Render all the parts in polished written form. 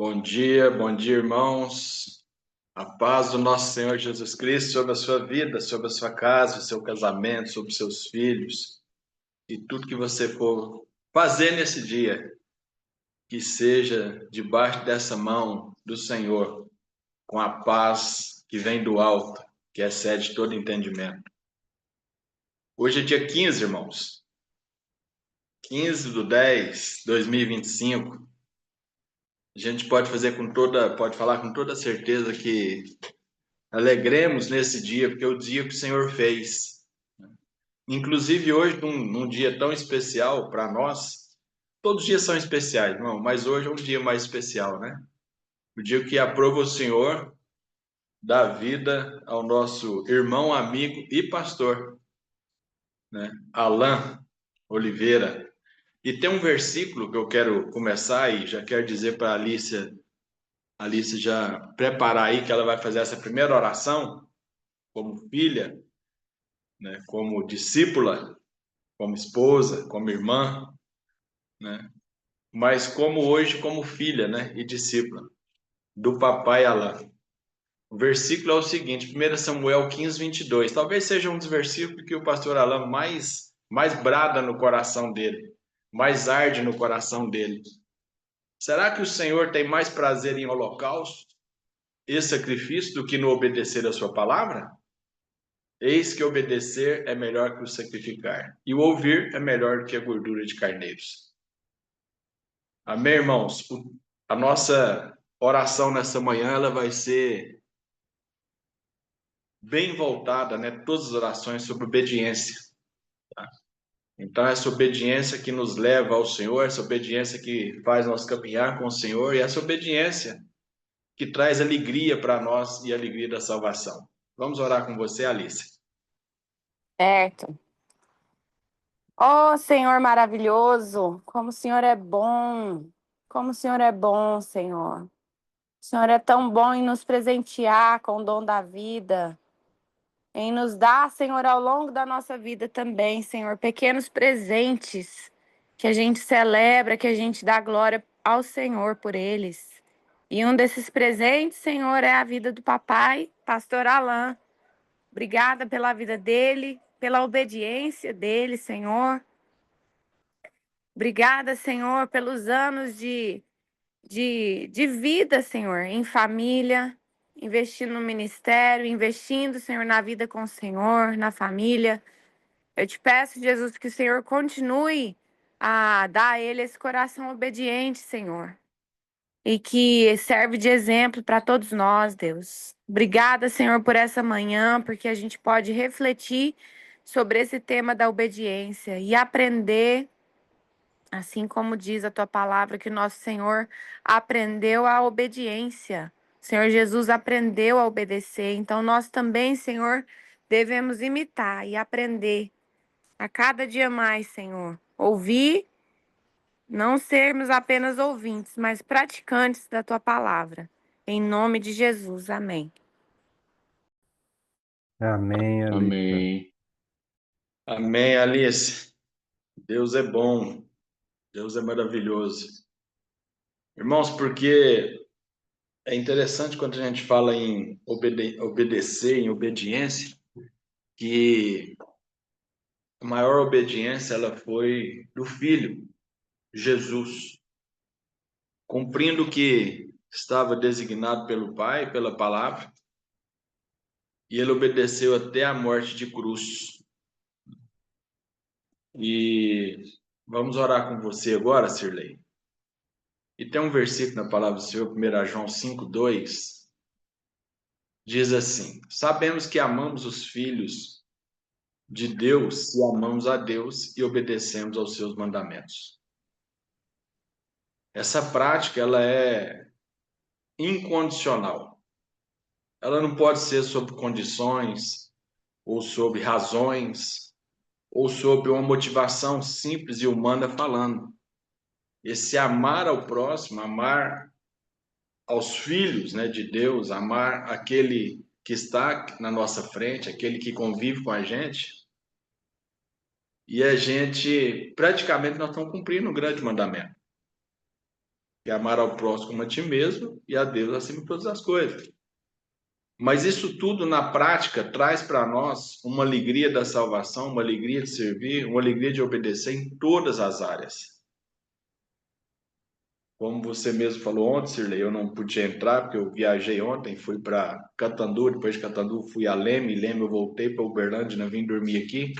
Bom dia, irmãos. A paz do nosso Senhor Jesus Cristo sobre a sua vida, sobre a sua casa, o seu casamento, sobre os seus filhos e tudo que você for fazer nesse dia, que seja debaixo dessa mão do Senhor, com a paz que vem do alto, que excede todo entendimento. Hoje é dia 15, irmãos. 15/10/2025. A gente pode falar com toda certeza que alegremos nesse dia, porque é o dia que o Senhor fez. Inclusive hoje, num dia tão especial para nós, todos os dias são especiais, irmão, mas hoje é um dia mais especial, né? O dia que aprova o Senhor dar vida ao nosso irmão, amigo e pastor, né? Alan Oliveira. E tem um versículo que eu quero começar e já quero dizer para a Alice já preparar aí que ela vai fazer essa primeira oração como filha, né? Como discípula, como esposa, como irmã, né? Mas como hoje, como filha, né? E discípula do papai Alain. O versículo é o seguinte, 1 Samuel 15:22. Talvez seja um dos versículos que o pastor Alain mais brada no coração dele, mais arde no coração dele. Será que o Senhor tem mais prazer em holocausto e sacrifício do que no obedecer a sua palavra? Eis que obedecer é melhor que o sacrificar, e o ouvir é melhor do que a gordura de carneiros. Amém, irmãos? A nossa oração nessa manhã ela vai ser bem voltada, né? Todas as orações sobre obediência. Tá? Então, essa obediência que nos leva ao Senhor, essa obediência que faz nós caminhar com o Senhor, e essa obediência que traz alegria para nós e a alegria da salvação. Vamos orar com você, Alice. Certo. Ó Senhor maravilhoso, como o Senhor é bom, como o Senhor é bom, Senhor. O Senhor é tão bom em nos presentear com o dom da vida, em nos dar, Senhor, ao longo da nossa vida também, Senhor, pequenos presentes que a gente celebra, que a gente dá glória ao Senhor por eles. E um desses presentes, Senhor, é a vida do papai, pastor Alain. Obrigada pela vida dele, pela obediência dele, Senhor. Obrigada, Senhor, pelos anos de vida, Senhor, em família, investindo no ministério, investindo, Senhor, na vida com o Senhor, na família. Eu te peço, Jesus, que o Senhor continue a dar a ele esse coração obediente, Senhor, e que serve de exemplo para todos nós, Deus. Obrigada, Senhor, por essa manhã, porque a gente pode refletir sobre esse tema da obediência e aprender. Assim como diz a tua palavra, que nosso Senhor aprendeu a obediência. O Senhor Jesus aprendeu a obedecer. Então, nós também, Senhor, devemos imitar e aprender a cada dia mais, Senhor. Ouvir, não sermos apenas ouvintes, mas praticantes da tua palavra. Em nome de Jesus, amém. Amém, Alice. Amém. Amém, Alice. Deus é bom. Deus é maravilhoso. Irmãos, porque é interessante quando a gente fala em obedecer, em obediência, que a maior obediência ela foi do Filho, Jesus, cumprindo o que estava designado pelo Pai, pela palavra, e ele obedeceu até a morte de cruz. E vamos orar com você agora, Sirlei. E tem um versículo na palavra do Senhor, 1 João 5:2, diz assim: sabemos que amamos os filhos de Deus se amamos a Deus e obedecemos aos seus mandamentos. Essa prática ela é incondicional. Ela não pode ser sob condições ou sob razões ou sob uma motivação simples e humana falando. Esse amar ao próximo, amar aos filhos, né, de Deus, amar aquele que está na nossa frente, aquele que convive com a gente. E a gente, praticamente, nós estamos cumprindo um grande mandamento. que é amar ao próximo como a ti mesmo e a Deus acima de todas as coisas. Mas isso tudo na prática traz para nós uma alegria da salvação, uma alegria de servir, uma alegria de obedecer em todas as áreas. Como você mesmo falou ontem, Sirlei, eu não pude entrar porque eu viajei ontem, fui para Catandu, depois de Catandu fui a Leme, Leme eu voltei para Uberlândia, vim dormir aqui,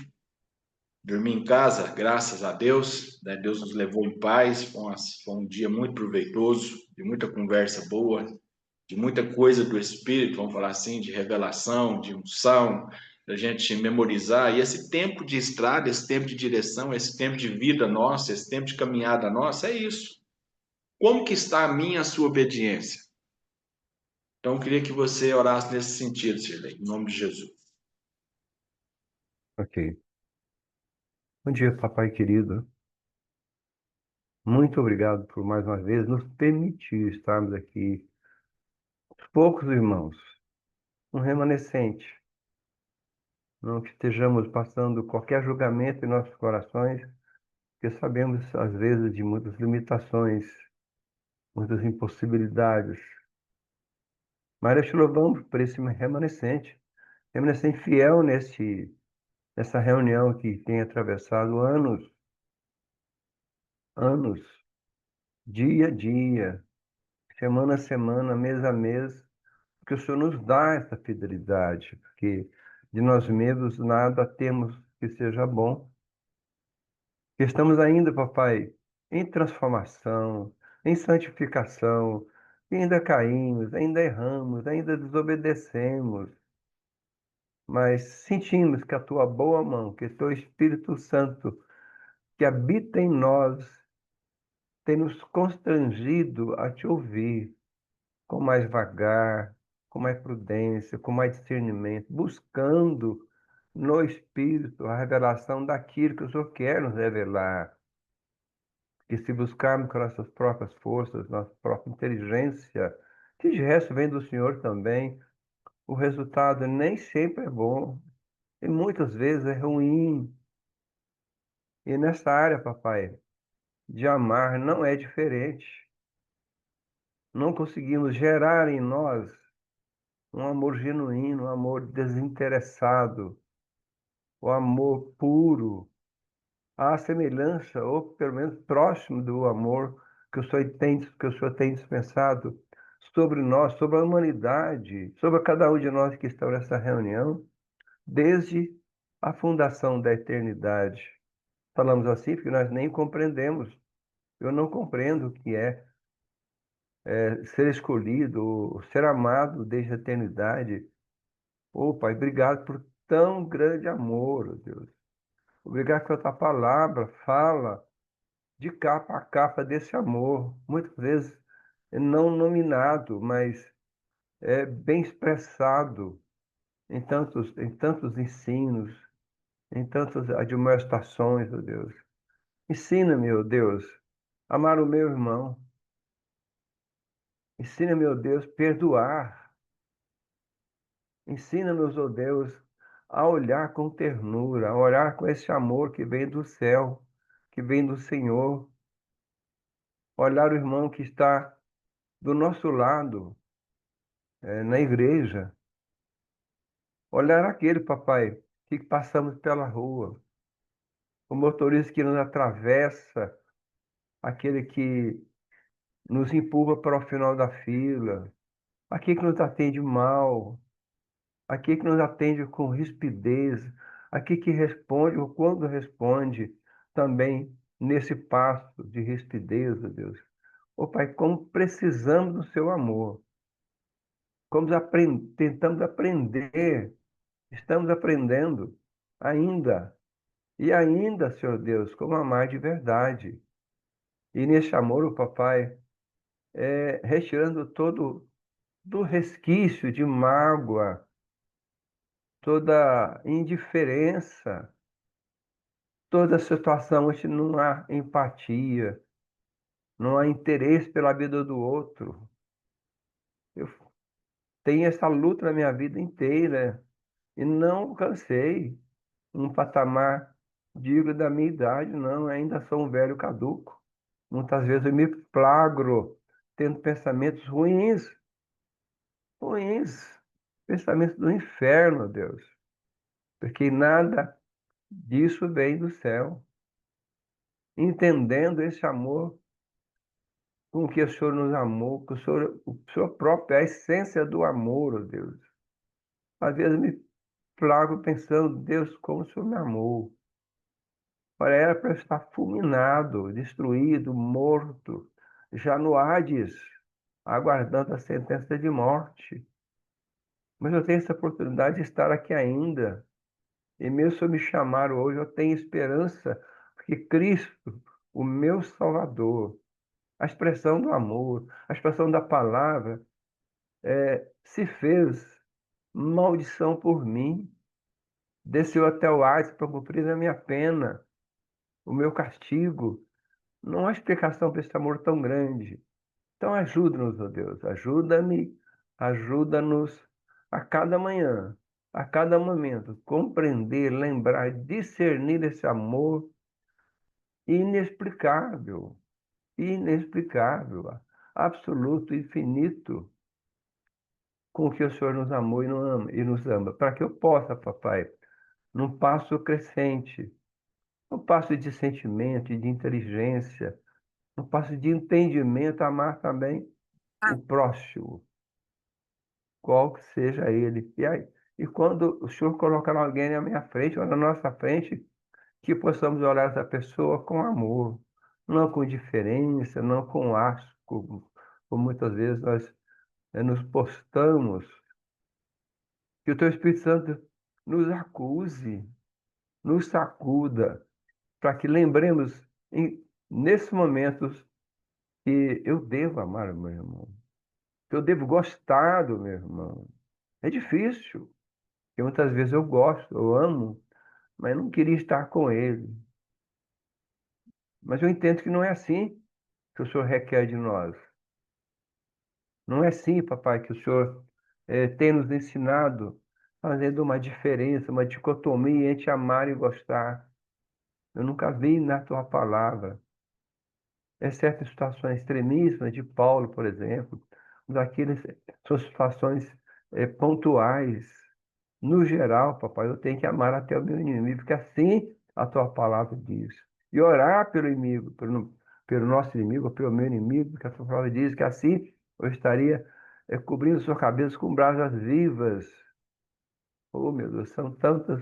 dormi em casa, graças a Deus, né? Deus nos levou em paz, foi um dia muito proveitoso, de muita conversa boa, de muita coisa do Espírito, vamos falar assim, de revelação, de unção, da gente memorizar, e esse tempo de estrada, esse tempo de direção, esse tempo de vida nossa, esse tempo de caminhada nossa, é isso. Como que está a minha, a sua obediência? Então, eu queria que você orasse nesse sentido, Sirlei, em nome de Jesus. Ok. Bom dia, papai querido. Muito obrigado por mais uma vez nos permitir estarmos aqui. Poucos irmãos, um remanescente. Não que estejamos passando qualquer julgamento em nossos corações, porque sabemos, às vezes, de muitas limitações, muitas impossibilidades. Mas nós te louvamos por esse remanescente fiel nessa reunião que tem atravessado anos, anos, dia a dia, semana a semana, mês a mês, porque o Senhor nos dá essa fidelidade, porque de nós mesmos nada temos que seja bom. Estamos ainda, papai, em transformação, em santificação, e ainda caímos, ainda erramos, ainda desobedecemos, mas sentimos que a tua boa mão, que o teu Espírito Santo, que habita em nós, tem nos constrangido a te ouvir com mais vagar, com mais prudência, com mais discernimento, buscando no Espírito a revelação daquilo que o Senhor quer nos revelar. E se buscarmos com nossas próprias forças, nossa própria inteligência, que de resto vem do Senhor também, o resultado nem sempre é bom, e muitas vezes é ruim. E nessa área, papai, de amar não é diferente. Não conseguimos gerar em nós um amor genuíno, um amor desinteressado, o amor puro, à semelhança, ou pelo menos próximo do amor que o Senhor tem dispensado sobre nós, sobre a humanidade, sobre cada um de nós que estão nessa reunião, desde a fundação da eternidade. Falamos assim porque nós nem compreendemos. Eu não compreendo o que é ser escolhido, ser amado desde a eternidade. Ô, Pai, obrigado por tão grande amor, ó Deus. Obrigado que a tua palavra fala de capa a capa desse amor, muitas vezes não nominado, mas é bem expressado em tantos ensinos, em tantas admoestações, ó Deus. Ensina-me, ó Deus, a amar o meu irmão. Ensina-me, ó Deus, perdoar. Ensina-nos, ó Deus, a olhar com ternura, a olhar com esse amor que vem do céu, que vem do Senhor. Olhar o irmão que está do nosso lado, na igreja. Olhar aquele, papai, que passamos pela rua. O motorista que nos atravessa, aquele que nos empurra para o final da fila, aquele que nos atende mal, aquele que nos atende com rispidez, aquele que responde, ou quando responde, também nesse passo de rispidez, ó Deus. Ô Pai, como precisamos do seu amor, como tentamos aprender, estamos aprendendo ainda, e ainda, Senhor Deus, como amar de verdade. E nesse amor, o papai, retirando todo do resquício de mágoa, toda indiferença, toda situação onde não há empatia, não há interesse pela vida do outro. Eu tenho essa luta na minha vida inteira e não alcancei um patamar digno da minha idade, não, ainda sou um velho caduco. Muitas vezes eu me flagro tendo pensamentos ruins, pensamentos do inferno, Deus, porque nada disso vem do céu. Entendendo esse amor com que o Senhor nos amou, que o Senhor próprio é a essência do amor, ó Deus. Às vezes me flago pensando, Deus, como o Senhor me amou. Era para eu estar fulminado, destruído, morto, já no Hades, aguardando a sentença de morte. Mas eu tenho essa oportunidade de estar aqui ainda. E mesmo se eu me chamar hoje, eu tenho esperança, porque Cristo, o meu Salvador, a expressão do amor, a expressão da palavra, se fez maldição por mim, desceu até o Hades para cumprir a minha pena, o meu castigo. Não há explicação para esse amor tão grande. Então ajuda-nos, ó Deus, ajuda-me, ajuda-nos a cada manhã, a cada momento, compreender, lembrar, discernir esse amor inexplicável, inexplicável, absoluto, infinito, com que o Senhor nos amou e nos ama, para que eu possa, papai, num passo crescente, num passo de sentimento e de inteligência, num passo de entendimento, amar também o próximo, qual que seja ele. E aí, e quando o Senhor colocar alguém na minha frente ou na nossa frente, que possamos olhar essa pessoa com amor, não com indiferença, não com asco, como muitas vezes nós nos postamos. Que o Teu Espírito Santo nos acuse, nos sacuda, para que lembremos nesses momentos que eu devo amar o meu irmão, que eu devo gostar do meu irmão. É difícil, porque muitas vezes eu gosto, eu amo, mas não queria estar com ele. Mas eu entendo que não é assim que o Senhor requer de nós. Não é assim, papai, que o Senhor tem nos ensinado, fazendo uma diferença, uma dicotomia entre amar e gostar. Eu nunca vi na tua palavra, exceto em situações extremíssimas de Paulo, por exemplo, daqueles são situações pontuais. No geral, papai, eu tenho que amar até o meu inimigo, porque assim a tua palavra diz. E orar pelo inimigo, pelo nosso inimigo, pelo meu inimigo, porque a tua palavra diz que assim eu estaria cobrindo sua cabeça com brasas vivas. Oh, meu Deus, são tantas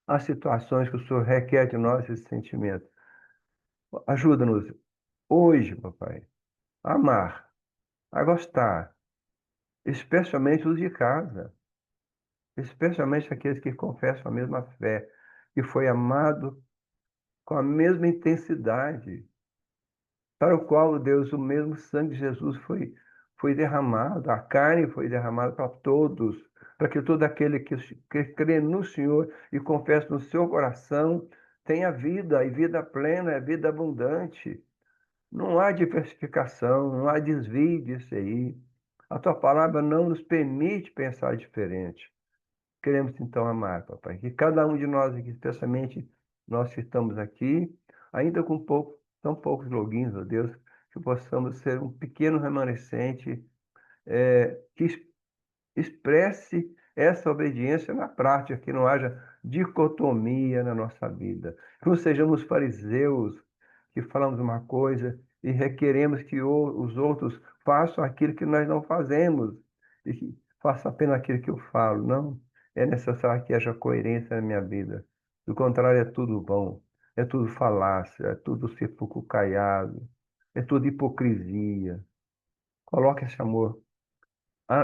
as situações que o Senhor requer de nós esse sentimento. Ajuda-nos hoje, papai, a amar, a gostar, especialmente os de casa, especialmente aqueles que confessam a mesma fé, que foi amado com a mesma intensidade, para o qual, Deus, o mesmo sangue de Jesus foi derramado, a carne foi derramada para todos, para que todo aquele que crê no Senhor e confessa no seu coração tenha vida, e vida plena, vida abundante. Não há diversificação, não há desvio disso aí. A tua palavra não nos permite pensar diferente. Queremos então amar, papai, que cada um de nós aqui, especialmente nós que estamos aqui, ainda com tão poucos logins, ó Deus, que possamos ser um pequeno remanescente que expresse essa obediência na prática, que não haja dicotomia na nossa vida. Que não sejamos fariseus, que falamos uma coisa e requeremos que os outros façam aquilo que nós não fazemos, e que façam apenas aquilo que eu falo. Não, é necessário que haja coerência na minha vida. Do contrário, é tudo bom, é tudo falácia, é tudo sepulcro caiado, é tudo hipocrisia. Coloque esse amor,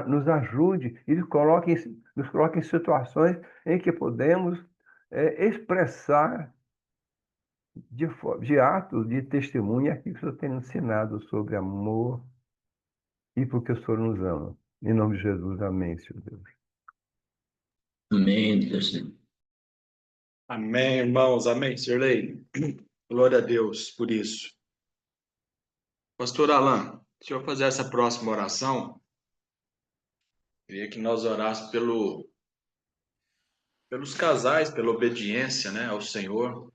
nos ajude e nos coloque em situações em que podemos expressar de atos de testemunha aquilo que o Senhor tem nos ensinado sobre amor e porque o Senhor nos ama. Em nome de Jesus, amém, Senhor Deus. Amém, Deus. Amém, irmãos. Amém, Sirlei. Glória a Deus por isso. Pastor Alan, deixa eu fazer essa próxima oração. Queria que nós orássemos pelos casais, pela obediência, né, ao Senhor.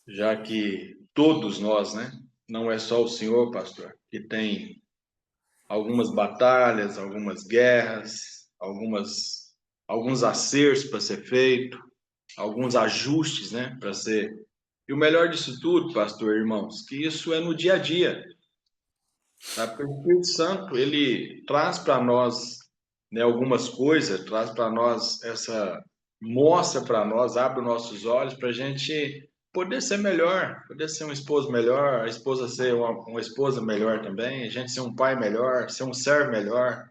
já que todos nós, né? Não é só o senhor, pastor, que tem algumas batalhas, algumas guerras, alguns acertos para ser feito, alguns ajustes, né, para ser. E o melhor disso tudo, pastor, irmãos, que isso é no dia a dia. Tá? Porque o Espírito Santo, ele traz para nós, né, algumas coisas, traz para nós mostra para nós, abre os nossos olhos para a gente poder ser melhor, poder ser um esposo melhor, a esposa ser uma esposa melhor também, a gente ser um pai melhor, ser um servo melhor,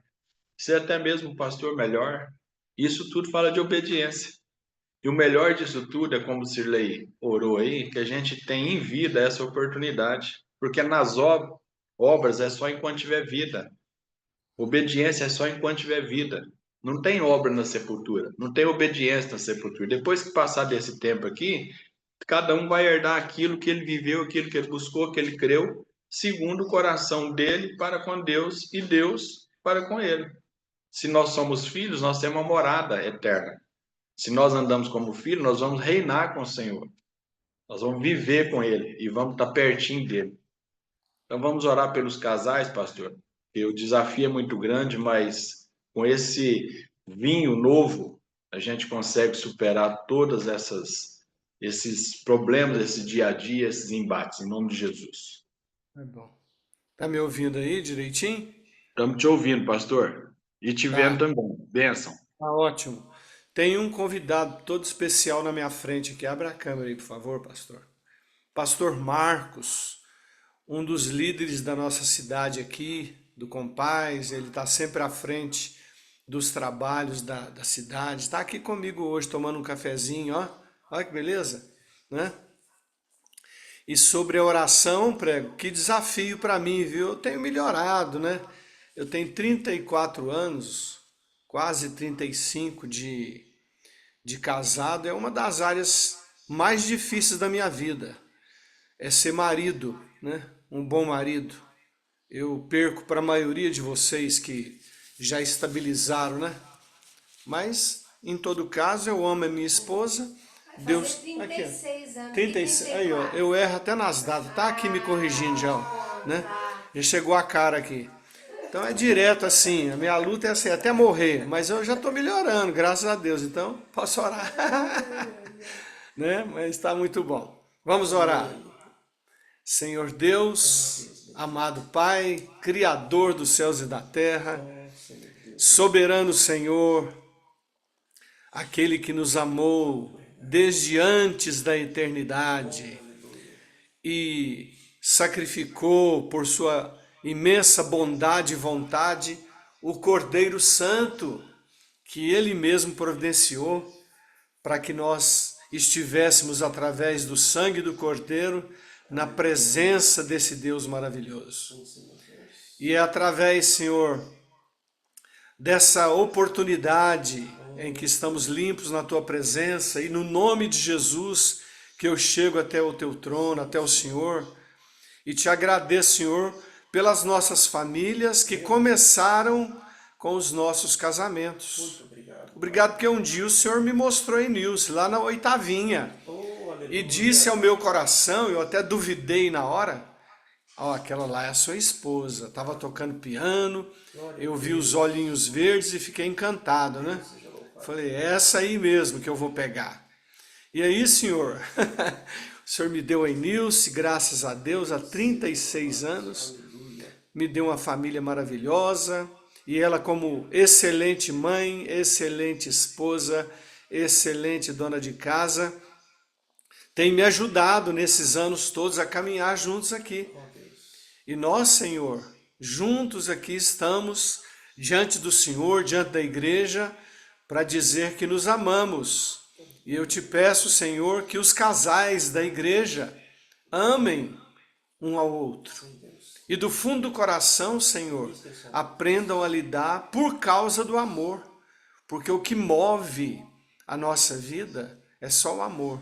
ser até mesmo um pastor melhor. Isso tudo fala de obediência. E o melhor disso tudo é, como o Sirlei orou aí, que a gente tem em vida essa oportunidade. Porque nas obras é só enquanto tiver vida. Obediência é só enquanto tiver vida. Não tem obra na sepultura. Não tem obediência na sepultura. Depois que passar desse tempo aqui, cada um vai herdar aquilo que ele viveu, aquilo que ele buscou, que ele creu, segundo o coração dele para com Deus e Deus para com ele. Se nós somos filhos, nós temos uma morada eterna. Se nós andamos como filhos, nós vamos reinar com o Senhor. Nós vamos viver com Ele e vamos estar pertinho dele. Então vamos orar pelos casais, pastor. E o desafio é muito grande, mas com esse vinho novo, a gente consegue superar todas esses problemas, esse dia a dia, esses embates, em nome de Jesus. É bom. Tá me ouvindo aí direitinho? Estamos te ouvindo, pastor. E te vendo Tá, também. Bênção. tá ótimo. Tem um convidado todo especial na minha frente aqui. Abre a câmera aí, por favor, pastor. Pastor Marcos, um dos líderes da nossa cidade aqui, do Compaz, ele está sempre à frente dos trabalhos da cidade. Está aqui comigo hoje tomando um cafezinho, ó. Olha que beleza, né? E sobre a oração, prego, que desafio para mim, viu? Eu tenho melhorado, né? Eu tenho 34 anos, quase 35 de casado. É uma das áreas mais difíceis da minha vida. É ser marido, né? Um bom marido. Eu perco para a maioria de vocês que já estabilizaram, né? Mas, em todo caso, eu amo a minha esposa. Deus, aqui, ó, 36 anos. 36, aí, ó, eu erro até nas datas, tá aqui me corrigindo já, ó, né? Já chegou a cara aqui. Então é direto assim, a minha luta é assim, até morrer, mas eu já tô melhorando, graças a Deus, então posso orar. Né? Mas está muito bom. Vamos orar. Senhor Deus, amado Pai, Criador dos céus e da terra, soberano Senhor, aquele que nos amou desde antes da eternidade e sacrificou por sua imensa bondade e vontade o Cordeiro Santo que Ele mesmo providenciou para que nós estivéssemos através do sangue do Cordeiro na presença desse Deus maravilhoso. E é através, Senhor, dessa oportunidade em que estamos limpos na Tua presença e no nome de Jesus que eu chego até o Teu trono, até o Senhor, e te agradeço, Senhor, pelas nossas famílias que começaram com os nossos casamentos. Obrigado porque um dia o Senhor me mostrou em Nilce, lá na oitavinha, e disse ao meu coração, eu até duvidei na hora, ó, aquela lá é a sua esposa, estava tocando piano, eu vi os olhinhos verdes e fiquei encantado, né? Falei, é essa aí mesmo que eu vou pegar. E aí, Senhor, o Senhor me deu a Nilce, graças a Deus, há 36 anos, me deu uma família maravilhosa, e ela como excelente mãe, excelente esposa, excelente dona de casa, tem me ajudado nesses anos todos a caminhar juntos aqui. E nós, Senhor, juntos aqui estamos diante do Senhor, diante da igreja, para dizer que nos amamos. E eu te peço, Senhor, que os casais da igreja amem um ao outro. E do fundo do coração, Senhor, aprendam a lidar por causa do amor. Porque o que move a nossa vida é só o amor.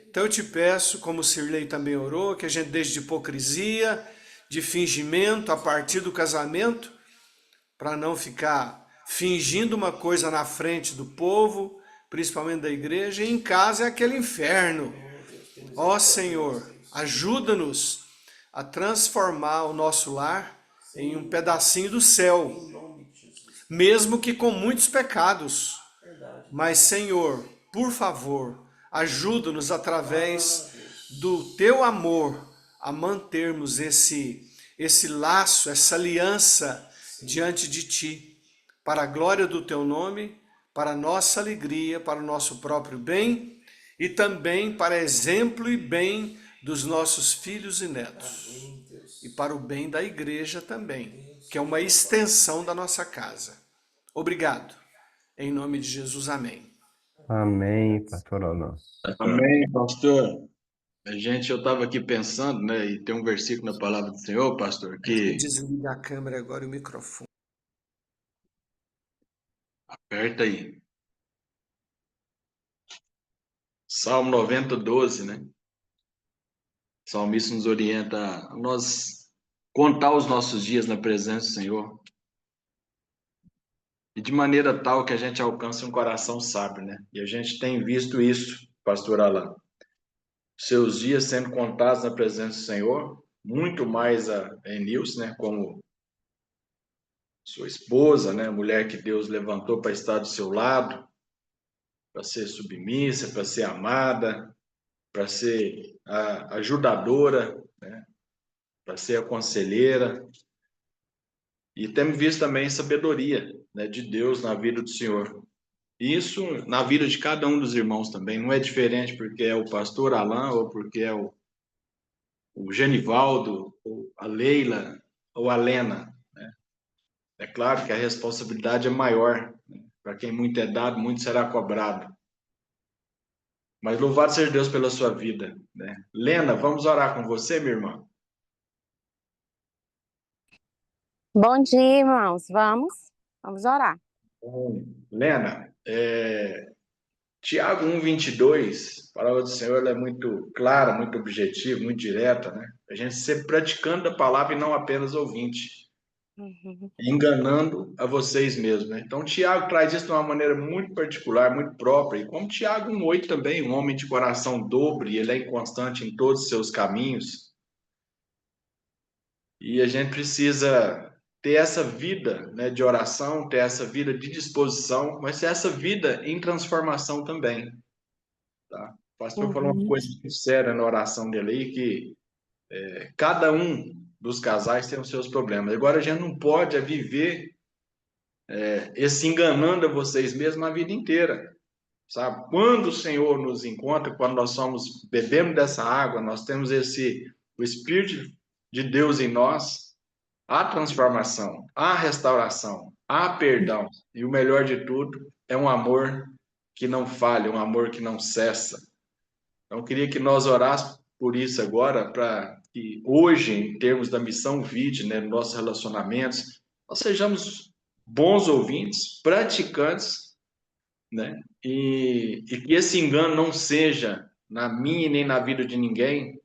Então eu te peço, como o Sirlei também orou, que a gente deixe de hipocrisia, de fingimento a partir do casamento, para não ficar fingindo uma coisa na frente do povo, principalmente da igreja, e em casa é aquele inferno. Ó Senhor, ajuda-nos a transformar o nosso lar em um pedacinho do céu, mesmo que com muitos pecados. Mas, Senhor, por favor, ajuda-nos através do teu amor a mantermos esse laço, essa aliança diante de ti, para a glória do teu nome, para a nossa alegria, para o nosso próprio bem e também para exemplo e bem dos nossos filhos e netos. E para o bem da igreja também, que é uma extensão da nossa casa. Obrigado. Em nome de Jesus, amém. Amém, pastor Alan. Amém, pastor. Eu estava aqui pensando, né, e tem um versículo na palavra do Senhor, pastor, que Desliga a câmera agora e o microfone. aperta aí. Salmo 90, 12, né? O salmista nos orienta a nós contar os nossos dias na presença do Senhor. E de maneira tal que a gente alcance um coração sábio, né? E a gente tem visto isso, pastor Alan. Seus dias sendo contados na presença do Senhor, muito mais a Enilce, né? Como sua esposa, né? A mulher que Deus levantou para estar do seu lado, para ser submissa, para ser amada, para ser a ajudadora, né? Para ser a conselheira. E temos visto também sabedoria, né, de Deus na vida do Senhor. Isso na vida de cada um dos irmãos também. Não é diferente porque é o pastor Alain, ou porque é o Genivaldo, ou a Leila, ou a Lena, né? É claro que a responsabilidade é maior, né? Para quem muito é dado, muito será cobrado. Mas louvado seja Deus pela sua vida, né? Lena, vamos orar com você, minha irmã? Bom dia, irmãos. Vamos orar. Lena, Tiago 1:22, a palavra do Senhor ela é muito clara, muito objetiva, muito direta, né? A gente ser praticando a palavra e não apenas ouvinte, Uhum. enganando a vocês mesmos, né? Então, Tiago traz isso de uma maneira muito particular, muito própria, e como Tiago 1:8 também, um homem de coração dobre, ele é inconstante em todos os seus caminhos, e a gente precisa ter essa vida, né, de oração, ter essa vida de disposição, mas ter essa vida em transformação também. Tá? O pastor falou uma Uhum. coisa muito séria na oração dele aí, que cada um dos casais tem os seus problemas. Agora, a gente não pode viver esse enganando a vocês mesmos a vida inteira, sabe? Quando o Senhor nos encontra, quando nós somos, bebemos dessa água, nós temos o Espírito de Deus em nós, há transformação, há restauração, há perdão. E o melhor de tudo é um amor que não falha, um amor que não cessa. Então, eu queria que nós orássemos por isso agora, para que hoje, em termos da missão VID, né, nos nossos relacionamentos, nós sejamos bons ouvintes, praticantes, né, e que esse engano não seja, na minha e nem na vida de ninguém,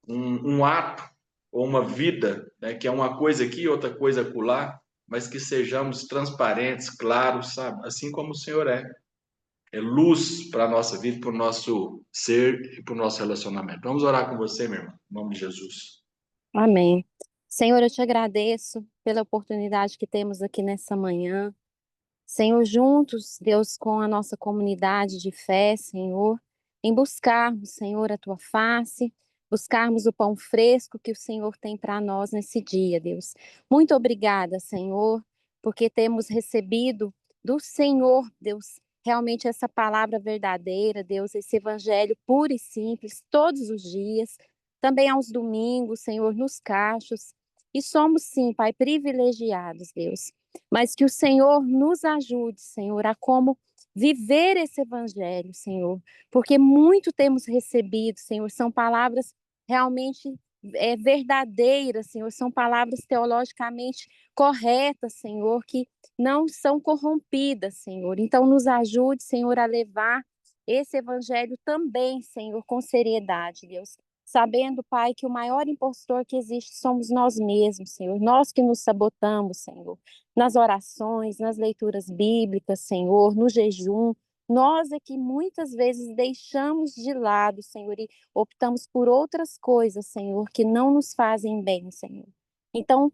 um ato ou uma vida, né, que é uma coisa aqui, outra coisa acolá, mas que sejamos transparentes, claros, sabe? Assim como o Senhor é. É luz para a nossa vida, para o nosso ser e para o nosso relacionamento. Vamos orar com você, meu irmão, em nome de Jesus. Amém. Senhor, eu te agradeço pela oportunidade que temos aqui nessa manhã. Senhor, juntos, Deus, com a nossa comunidade de fé, Senhor, em buscarmos, Senhor, a tua face, buscarmos o pão fresco que o Senhor tem para nós nesse dia, Deus. Muito obrigada, Senhor, porque temos recebido do Senhor, Deus, realmente essa palavra verdadeira, Deus, esse evangelho puro e simples, todos os dias, também aos domingos, Senhor, nos cachos. E somos, sim, Pai, privilegiados, Deus. Mas que o Senhor nos ajude, Senhor, a como viver esse evangelho, Senhor, porque muito temos recebido, Senhor, são palavras realmente verdadeiras, Senhor, são palavras teologicamente corretas, Senhor, que não são corrompidas, Senhor. Então, nos ajude, Senhor, a levar esse evangelho também, Senhor, com seriedade, Deus. Sabendo, Pai, que o maior impostor que existe somos nós mesmos, Senhor. Nós que nos sabotamos, Senhor, nas orações, nas leituras bíblicas, Senhor, no jejum, Nós é que muitas vezes deixamos de lado, Senhor, e optamos por outras coisas, Senhor, que não nos fazem bem, Senhor. Então,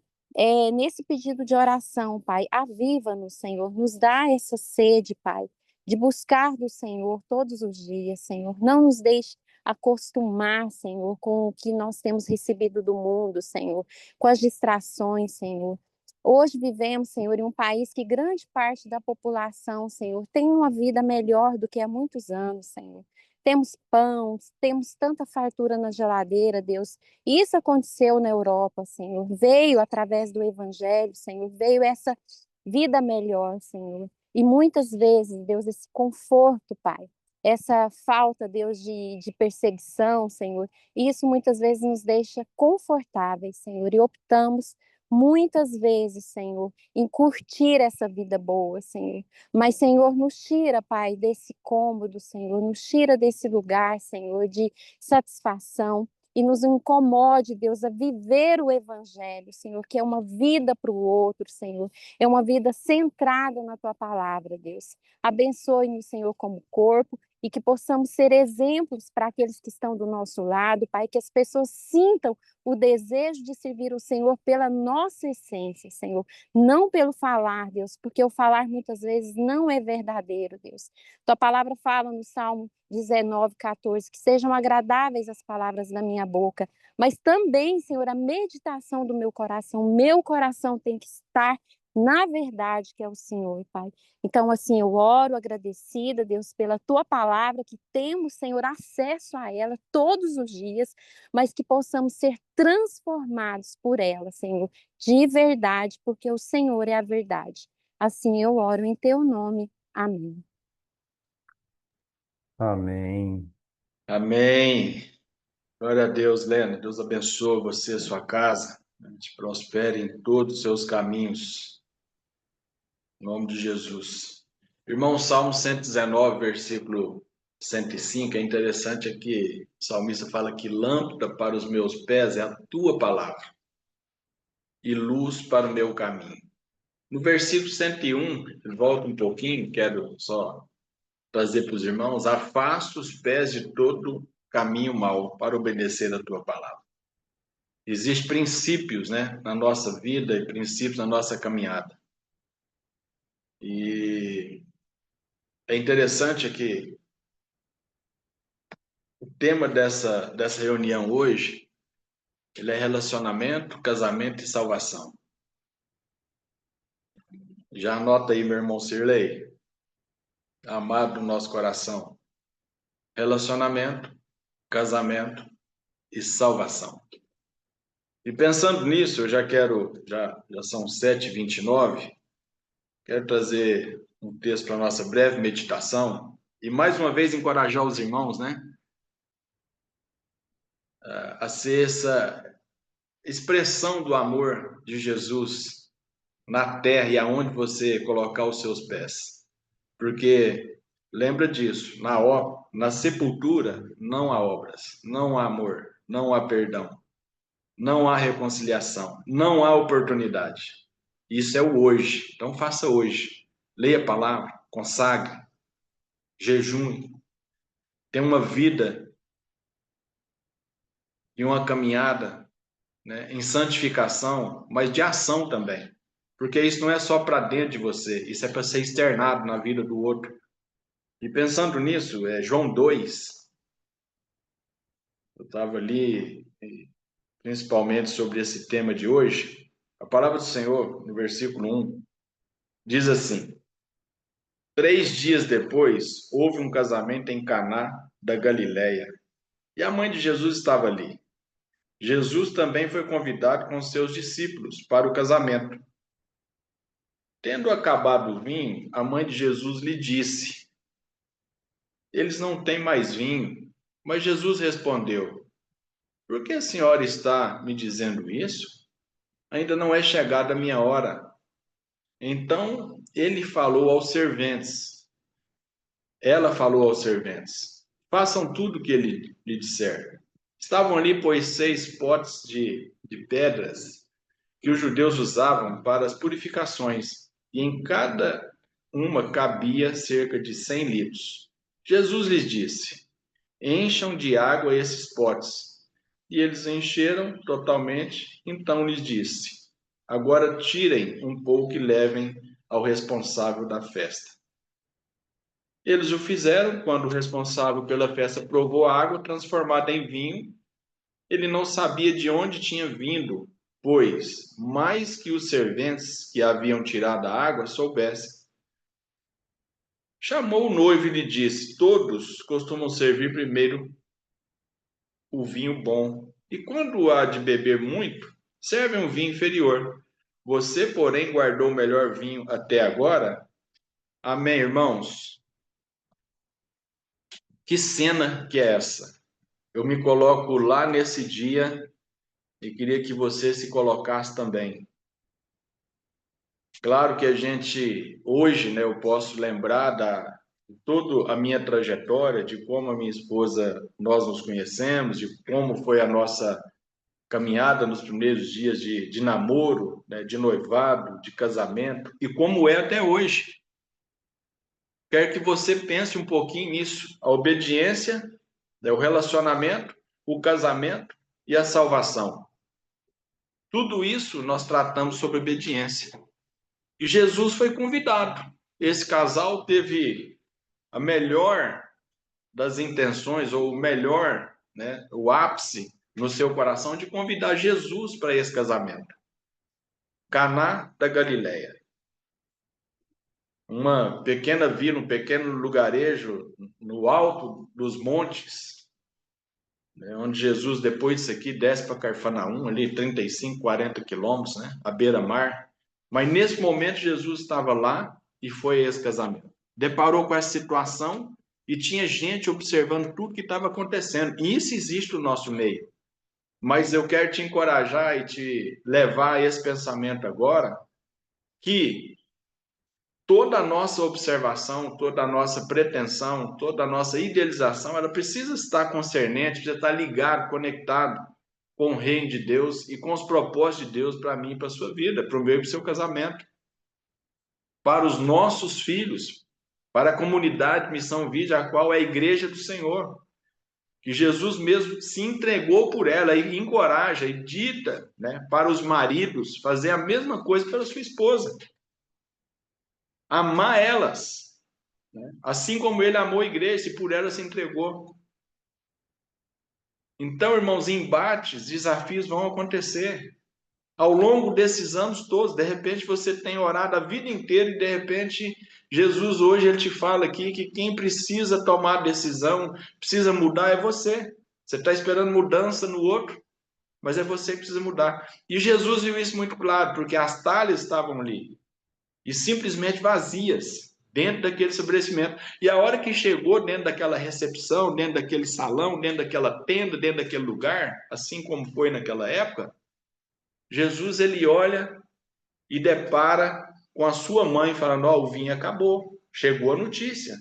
nesse pedido de oração, Pai, aviva-nos, Senhor, nos dá essa sede, Pai, de buscar do Senhor todos os dias, Senhor. Não nos deixe acostumar, Senhor, com o que nós temos recebido do mundo, Senhor, com as distrações, Senhor. Hoje vivemos, Senhor, em um país que grande parte da população, Senhor, tem uma vida melhor do que há muitos anos, Senhor. Temos pão, temos tanta fartura na geladeira, Deus. Isso aconteceu na Europa, Senhor. Veio através do Evangelho, Senhor. Veio essa vida melhor, Senhor. E muitas vezes, Deus, esse conforto, Pai, essa falta, Deus, de perseguição, Senhor, isso muitas vezes nos deixa confortáveis, Senhor, e optamos muitas vezes, Senhor, em curtir essa vida boa, Senhor. Mas, Senhor, nos tira, Pai, desse cômodo, Senhor, nos tira desse lugar, Senhor, de satisfação e nos incomode, Deus, a viver o Evangelho, Senhor, que é uma vida para o outro, Senhor, é uma vida centrada na Tua palavra, Deus. Abençoe-nos, Senhor, como corpo e que possamos ser exemplos para aqueles que estão do nosso lado, Pai, que as pessoas sintam o desejo de servir o Senhor pela nossa essência, Senhor, não pelo falar, Deus, porque o falar muitas vezes não é verdadeiro, Deus. Tua palavra fala no Salmo 19:14, que sejam agradáveis as palavras da minha boca, mas também, Senhor, a meditação do meu coração tem que estar na verdade que é o Senhor, Pai. Então, assim, eu oro agradecida, Deus, pela Tua palavra, que temos, Senhor, acesso a ela todos os dias, mas que possamos ser transformados por ela, Senhor, de verdade, porque o Senhor é a verdade. Assim eu oro em Teu nome. Amém. Amém. Amém. Glória a Deus, Lena. Deus abençoe você, sua casa. Te prospere em todos os seus caminhos. Em nome de Jesus. Irmão, Salmo 119, versículo 105, é interessante aqui. O salmista fala que lâmpada para os meus pés é a tua palavra e luz para o meu caminho. No versículo 101, volta um pouquinho, quero só trazer para os irmãos: afasta os pés de todo caminho mau para obedecer a tua palavra. Existem princípios, né, na nossa vida e princípios na nossa caminhada. E é interessante que o tema dessa reunião hoje, ele é relacionamento, casamento e salvação. Já anota aí, meu irmão Sirley, amado do nosso coração. Relacionamento, casamento e salvação. E pensando nisso, eu já são 7h29, quero trazer um texto para a nossa breve meditação e mais uma vez encorajar os irmãos, né, a ser essa expressão do amor de Jesus na terra e aonde você colocar os seus pés. Porque lembra disso, na sepultura não há obras, não há amor, não há perdão, não há reconciliação, não há oportunidade. Isso é o hoje. Então faça hoje. Leia a palavra, consagre, jejune, tenha uma vida e uma caminhada, né, em santificação, mas de ação também. Porque isso não é só para dentro de você, isso é para ser externado na vida do outro. E pensando nisso, João 2, eu estava ali, principalmente sobre esse tema de hoje, a palavra do Senhor, no versículo 1, diz assim: 3 dias depois, houve um casamento em Caná da Galileia, e a mãe de Jesus estava ali. Jesus também foi convidado com seus discípulos para o casamento. Tendo acabado o vinho, a mãe de Jesus lhe disse: eles não têm mais vinho. Mas Jesus respondeu: por que a senhora está me dizendo isso? Ainda não é chegada a minha hora. Então ela falou aos serventes: façam tudo o que ele lhe disser. Estavam ali, pois, 6 potes de pedras que os judeus usavam para as purificações, e em cada uma cabia cerca de 100 litros. Jesus lhes disse: encham de água esses potes. E eles encheram totalmente. Então lhes disse: agora tirem um pouco e levem ao responsável da festa. Eles o fizeram. Quando o responsável pela festa provou a água transformada em vinho, ele não sabia de onde tinha vindo, pois mais que os serventes que haviam tirado a água soubessem. Chamou o noivo e lhe disse: todos costumam servir primeiro o vinho bom, e quando há de beber muito, servem um vinho inferior. Você, porém, guardou o melhor vinho até agora? Amém, irmãos? Que cena que é essa? Eu me coloco lá nesse dia e queria que você se colocasse também. Claro que a gente, hoje, né, eu posso lembrar de toda a minha trajetória, de como a minha esposa, nós nos conhecemos, de como foi a nossa caminhada nos primeiros dias de namoro, né, de noivado, de casamento, e como é até hoje. Quero que você pense um pouquinho nisso. A obediência, né, o relacionamento, o casamento e a salvação. Tudo isso nós tratamos sobre obediência. E Jesus foi convidado. Esse casal teve a melhor das intenções, ou o melhor, né, o ápice no seu coração de convidar Jesus para esse casamento. Caná da Galileia. Uma pequena vila, um pequeno lugarejo no alto dos montes, né, onde Jesus, depois disso aqui, desce para Cafarnaum, ali 35, 40 quilômetros, né, à beira-mar. Mas nesse momento Jesus estava lá e foi a esse casamento. Deparou com essa situação e tinha gente observando tudo que estava acontecendo. E isso existe no nosso meio. Mas eu quero te encorajar e te levar a esse pensamento agora, que toda a nossa observação, toda a nossa pretensão, toda a nossa idealização, ela precisa estar concernente, precisa estar ligado, conectado com o reino de Deus e com os propósitos de Deus para mim e para a sua vida, para o meu e para o seu casamento, para os nossos filhos, para a comunidade Missão Vida, a qual é a igreja do Senhor, que Jesus mesmo se entregou por ela e encoraja e dita, né, para os maridos fazer a mesma coisa pela sua esposa. Amar elas, né? Assim como ele amou a igreja e por ela se entregou. Então, irmãos, embates, desafios vão acontecer ao longo desses anos todos. De repente você tem orado a vida inteira e de repente Jesus hoje ele te fala aqui que quem precisa tomar decisão, precisa mudar é você. Você está esperando mudança no outro, mas é você que precisa mudar. E Jesus viu isso muito claro, porque as talhas estavam ali e simplesmente vazias dentro daquele estabelecimento. E a hora que chegou dentro daquela recepção, dentro daquele salão, dentro daquela tenda, dentro daquele lugar, assim como foi naquela época, Jesus ele olha e depara com a sua mãe falando: ó, o vinho acabou, chegou a notícia.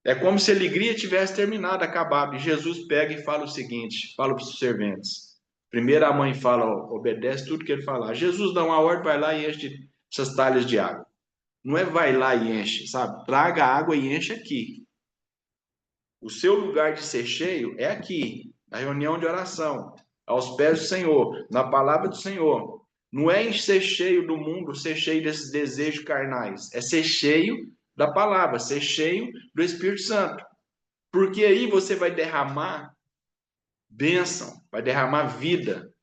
É como se a alegria tivesse terminado, acabado. E Jesus pega e fala o seguinte, fala para os serventes. Primeiro a mãe fala, ó, obedece tudo que ele falar. Jesus dá uma ordem, vai lá e enche essas talhas de água. Não é vai lá e enche, sabe? Traga água e enche aqui. O seu lugar de ser cheio é aqui, na reunião de oração, aos pés do Senhor, na palavra do Senhor. Não é em ser cheio do mundo, ser cheio desses desejos carnais. É ser cheio da palavra, ser cheio do Espírito Santo. Porque aí você vai derramar bênção, vai derramar vida.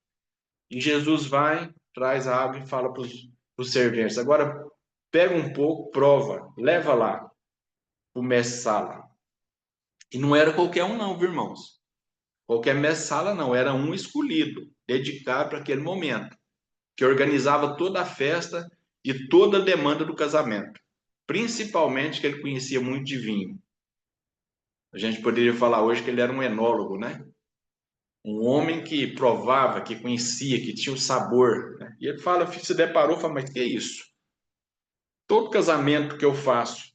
E Jesus vai, traz a água e fala para os serventes. Agora, pega um pouco, prova, leva lá o mestre-sala. E não era qualquer um não, viu, irmãos? Qualquer mestre-sala não, era um escolhido, dedicado para aquele momento, que organizava toda a festa e toda a demanda do casamento. Principalmente que ele conhecia muito de vinho. A gente poderia falar hoje que ele era um enólogo, né? Um homem que provava, que conhecia, que tinha o sabor. Né? E ele fala, se deparou, fala, mas que é isso? Todo casamento que eu faço,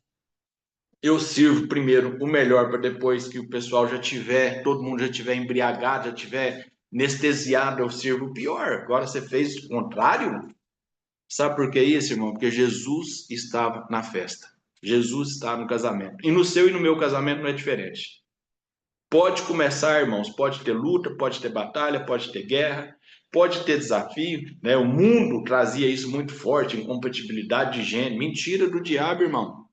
eu sirvo primeiro o melhor para depois que o pessoal já tiver, todo mundo já tiver embriagado, já tiver anestesiado, eu sirvo o pior. Agora você fez o contrário? Sabe por que isso, irmão? Porque Jesus estava na festa. Jesus está no casamento. E no seu e no meu casamento não é diferente. Pode começar, irmãos, pode ter luta, pode ter batalha, pode ter guerra, pode ter desafio, né? O mundo trazia isso muito forte, incompatibilidade de gênero. Mentira do diabo, irmão.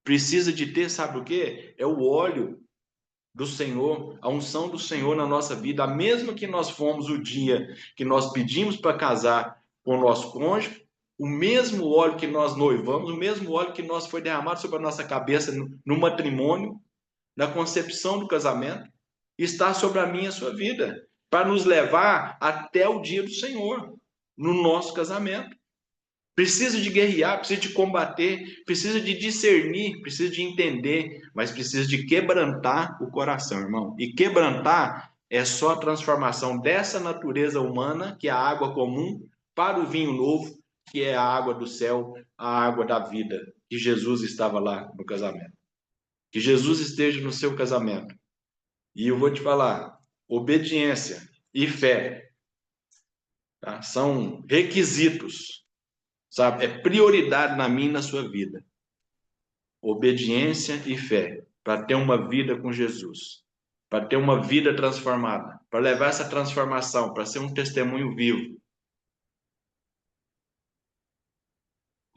Precisa de ter, sabe o quê? É o óleo do Senhor, a unção do Senhor na nossa vida, a mesma que nós fomos o dia que nós pedimos para casar com o nosso cônjuge, o mesmo óleo que nós noivamos, o mesmo óleo que nós foi derramado sobre a nossa cabeça no matrimônio, na concepção do casamento, está sobre a minha e a sua vida, para nos levar até o dia do Senhor, no nosso casamento. Precisa de guerrear, precisa de combater, precisa de discernir, precisa de entender, mas precisa de quebrantar o coração, irmão. E quebrantar é só a transformação dessa natureza humana, que é a água comum, para o vinho novo, que é a água do céu, a água da vida, que Jesus estava lá no casamento. Que Jesus esteja no seu casamento. E eu vou te falar, obediência e fé, tá? São requisitos, sabe? É prioridade na minha e na sua vida. Obediência e fé, para ter uma vida com Jesus, para ter uma vida transformada, para levar essa transformação, para ser um testemunho vivo.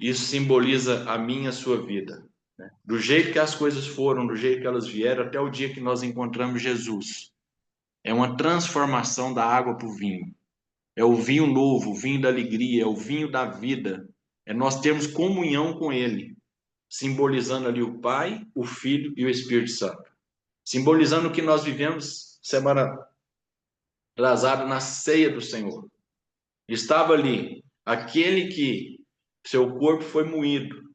Isso simboliza a minha e a sua vida, né? Do jeito que as coisas foram, do jeito que elas vieram, até o dia que nós encontramos Jesus. É uma transformação da água para o vinho. É o vinho novo, o vinho da alegria, é o vinho da vida. É nós termos comunhão com Ele, simbolizando ali o Pai, o Filho e o Espírito Santo. Simbolizando o que nós vivemos semana atrasada na ceia do Senhor. Estava ali aquele que seu corpo foi moído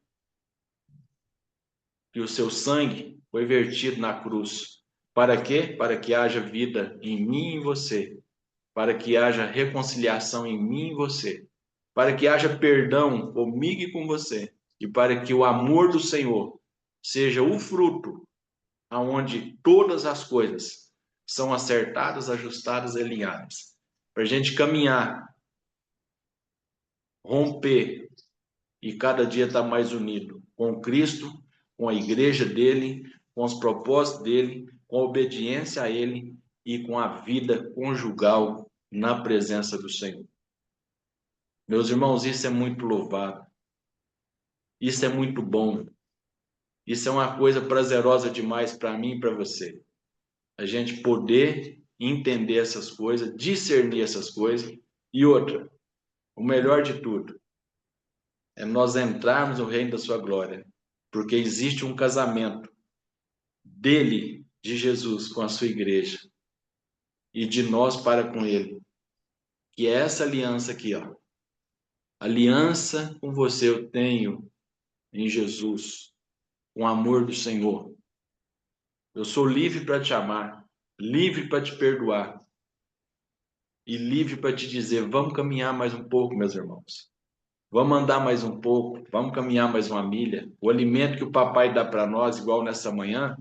e o seu sangue foi vertido na cruz. Para quê? Para que haja vida em mim e em você. Para que haja reconciliação em mim e você. Para que haja perdão comigo e com você. E para que o amor do Senhor seja o fruto aonde todas as coisas são acertadas, ajustadas e alinhadas. Para a gente caminhar, romper e cada dia estar mais unido com Cristo, com a igreja dele, com os propósitos dele, com a obediência a ele e com a vida conjugal na presença do Senhor. Meus irmãos, isso é muito louvado. Isso é muito bom. Isso é uma coisa prazerosa demais para mim e para você. A gente poder entender essas coisas, discernir essas coisas. E outra, o melhor de tudo, é nós entrarmos no reino da sua glória. Porque existe um casamento dele, de Jesus, com a sua igreja. E de nós para com ele. Que é essa aliança aqui, ó. Aliança com você eu tenho em Jesus, com o amor do Senhor. Eu sou livre para te amar, livre para te perdoar e livre para te dizer, vamos caminhar mais um pouco, meus irmãos. Vamos andar mais um pouco, vamos caminhar mais uma milha. O alimento que o papai dá para nós, igual nessa manhã,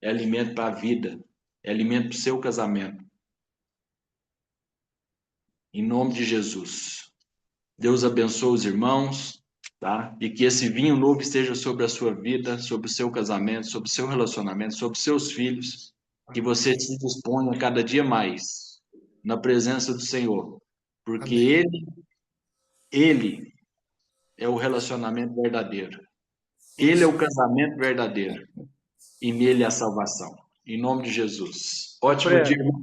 é alimento para a vida, é alimento para o seu casamento. Em nome de Jesus. Deus abençoe os irmãos, tá? E que esse vinho novo esteja sobre a sua vida, sobre o seu casamento, sobre o seu relacionamento, sobre os seus filhos. Que você se disponha cada dia mais na presença do Senhor. Porque Amém. Ele é o relacionamento verdadeiro. Ele é o casamento verdadeiro. E nele é a salvação. Em nome de Jesus. Ótimo dia, irmão.